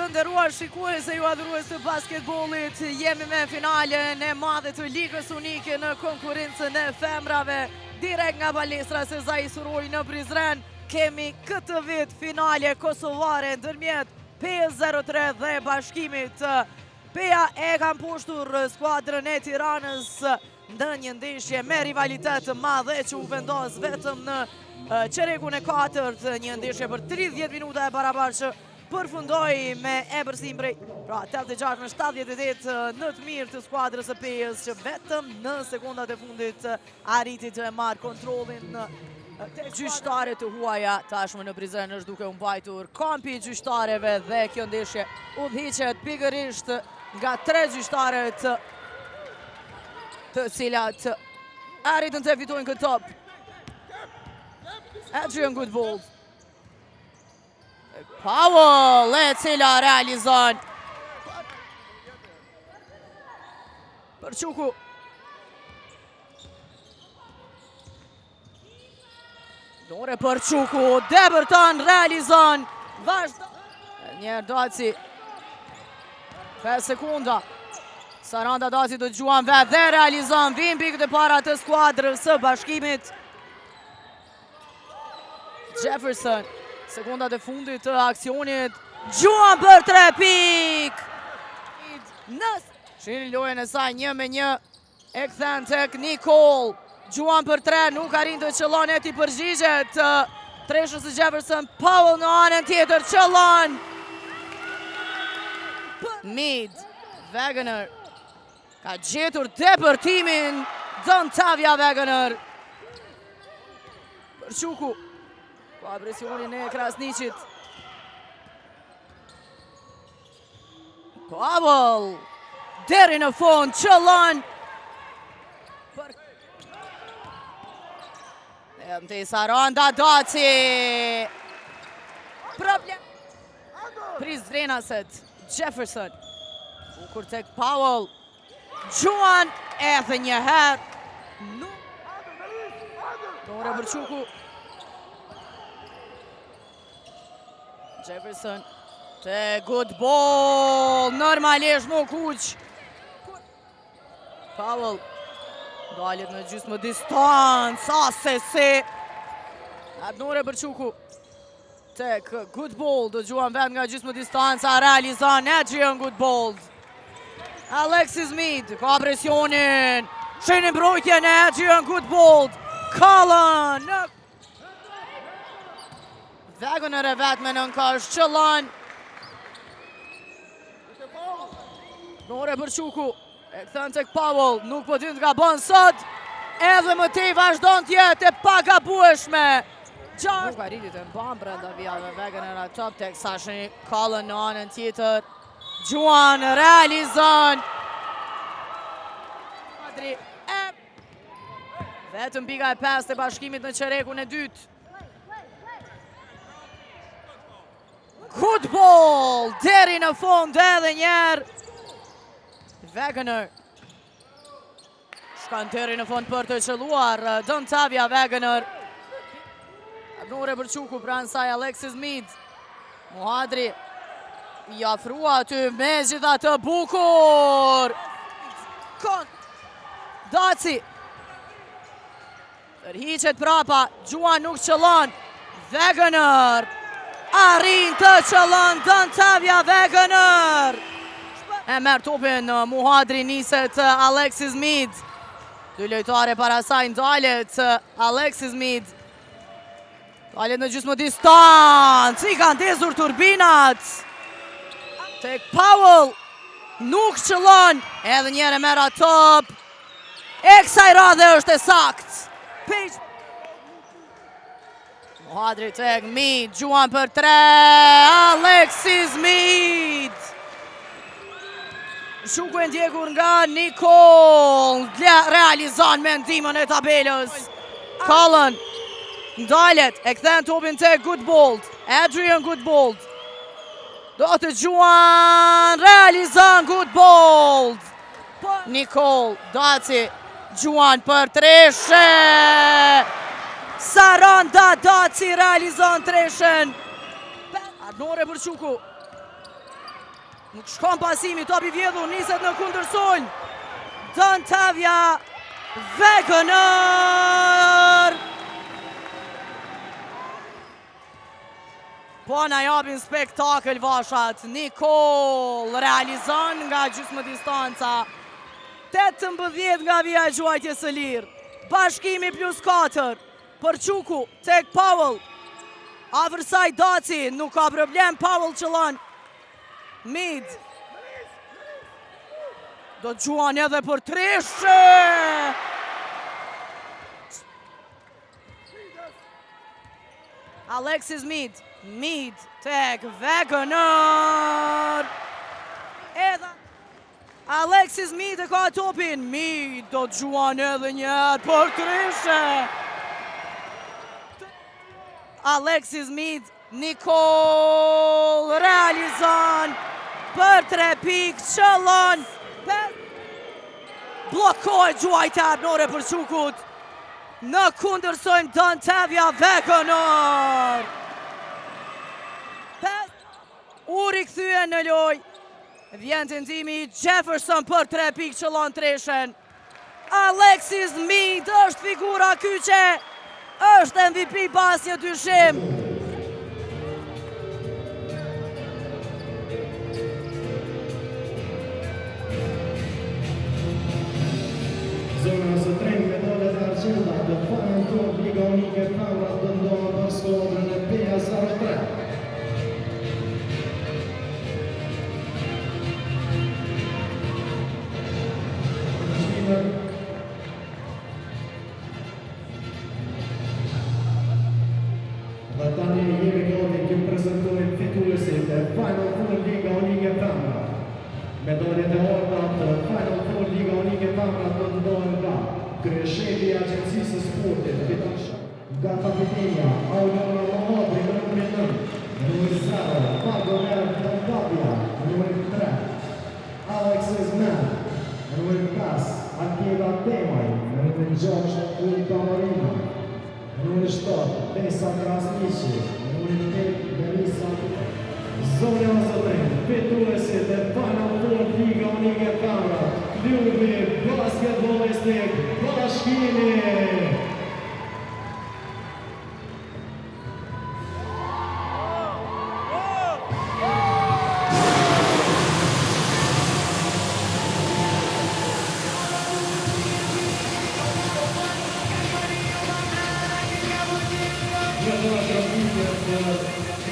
Të nderuar shikues e ju adhurues të basketbollit, jemi me finalen e madhe të ligës unike në konkurrencën e femrave, direkt nga palestra Sezai Suroj në Prizren. Kemi këtë vit finale kosovare ndërmjet PES03 dhe Bashkimit. PEA e kanë pushtur skuadrën e Tiranës në një ndeshje me rivalitet të madhe që u vendos vetëm në qerekun e 4, një ndeshje për 30 minuta e barabartë që përfundoi me ebërsim prej 86-78 në të mirë të skuadrës së PES që vetëm në sekondat e fundit arriti të marrë kontrollin tek gjyqtarët të huaja. Tashmë në Prizren është duke u mbajtur kampi i gjyqtarëve dhe kjo ndeshje udhëhiqet pikërisht nga 3 gjyqtarët të cilat arritën të fitojnë këtë top. Adrian Goodbold. Powell e cila realizon Përquku. Dore Përquku, Deberton realizon. Vazhdo. Njerë Daci. 5 sekunda. Saranda Daci të gjuan vetë dhe realizon vim pikët e para të skuadrës së Bashkimit. Jefferson. Sekundat e fundit të aksionit, gjuan për 3 pik! Shini lojën e saj 1-1, e këthen tek Nicole. Gjuan për 3, nuk arrin të qëllon e ti përgjigjet. Treshës e Jefferson, Powell në anën tjetër, qëllon. Mid, Wegener, ka gjetur depërtimin, Dontavia Wegener. Përquku. Pa presionin e Krasniqit. Powell. Deri në fund, qëllon. Të i Saranda Daci. Problem. Prizrenaset. Jefferson. Bukur tek Powell. Gjuan edhe një herë. Dore Përquku. Jefferson te Goodbold, normalisht nuk kuq. Powell dalet në gjysmë distancë, asesi. Adnore Përquku tek Goodbold, do gjuan vetë nga gjysmë distanca, realizon Adrian Goodbold. Alexis Mead, ka presionin, shini mbrojtjen e Adrian Goodbold. Cullen, Wegener e vetë me nënkash, qëllon. Dore Përquku, e këthën tek Powell, nuk po dynt nga bon sot, edhe më tej vazhdon tjetë e pagabueshme. Nuk arritit e mban brenda vijave, Wegener a top tek Sashni, Cullen në anën tjetër. Gjuan realizon. Vetëm pika e 5 të Bashkimit në qerekun e 2. Goodbold, deri në fund edhe njerë. Wegener. Shkan deri në fund për të qëlluar. Dontavia Wegener. Adnore Përquku pranë saj Alexis Mead. Muhadri. I afrua aty me gjitha të bukur. Daci. Tërhiqet prapa. Gjuan nuk qëllon. Wegener. Arrin të qëllon Dontavia Wegener. E merë topin Muhadri, niset Alexis Mead. 2 lojtare para saj ndalet Alexis Mead. Dalet në gjysmë distancë, i kanë ndezur turbinat. Tek Powell, nuk qëllon, edhe njëre mera top. E kësaj radhe është e sakt. Muhadri tek Mead, gjuan për 3, Alexis Mead. Shuku e ndjekur nga Nicole, realizon me ndimën e tabelës. Cullen, ndalet, e këthen topin tek Goodbold, Adrian Goodbold. Do të gjuan, realizon Goodbold. Nicole, Daci, gjuan për 3. Saranda Daci realizon 3. Adnore Përquku. Nuk shkon pasimi, topi vjedhur, niset në kundërsul. Dontavia Wegener. Po na japin spektakël vashat. Nikol realizon nga gjysmë distanca. 18 nga vija e gjuajtjes së lirë. Bashkimi +4. Për Quku, tek Powell. Afër saj Daci, nuk ka problem, Powell qëllon. Mid. Do të gjuan edhe për treshe. Alexis Mid. Mid tek Wegener. Edhe Alexis Mid e ka topin. Mid do të gjuan edhe njërë për treshe. Alexis Mid. Nikol realizon për 3 pikë, qëllon. Blokoj gjuajtë abnore për Qukut. Në kundërsojmë Dontavia Wegener. U rikthye në loj. Vjen tentimi Jefferson për 3 pikë, qëllon treshen. Alexis Mid është figura kyçe. Është MVP pas një dyshim. Zona së tretë medaljet e argjenda të Final Four Liga Unike Femra të ndonë për skuadrën e PSR3. Dhe tani jemi gati të prezantojmë fituesit e Final Four Liga Unike Femra. Medaljet e orta të Final Four Liga Unike Femra të ndonë nga kryeshefi i Agjencisë së Sportit, nga kapitenja Aurora Mamadri në numrin 9, numër 0, Wegener Dontavia, numër 3, Alexis Mid, numër 5, Akela Temaj, numër 6, Ulta Marina, numër 7, Tesa Krasniqi, numër 8, Melissa. Zonja së tretë, fituesit e Final Four Liga Unike Femra, klubi basketbollistik Bashkimi.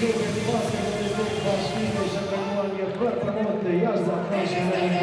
Klubit basketbollistik Bashkimi shëndërmuar një bërë të jashtë zakonshme.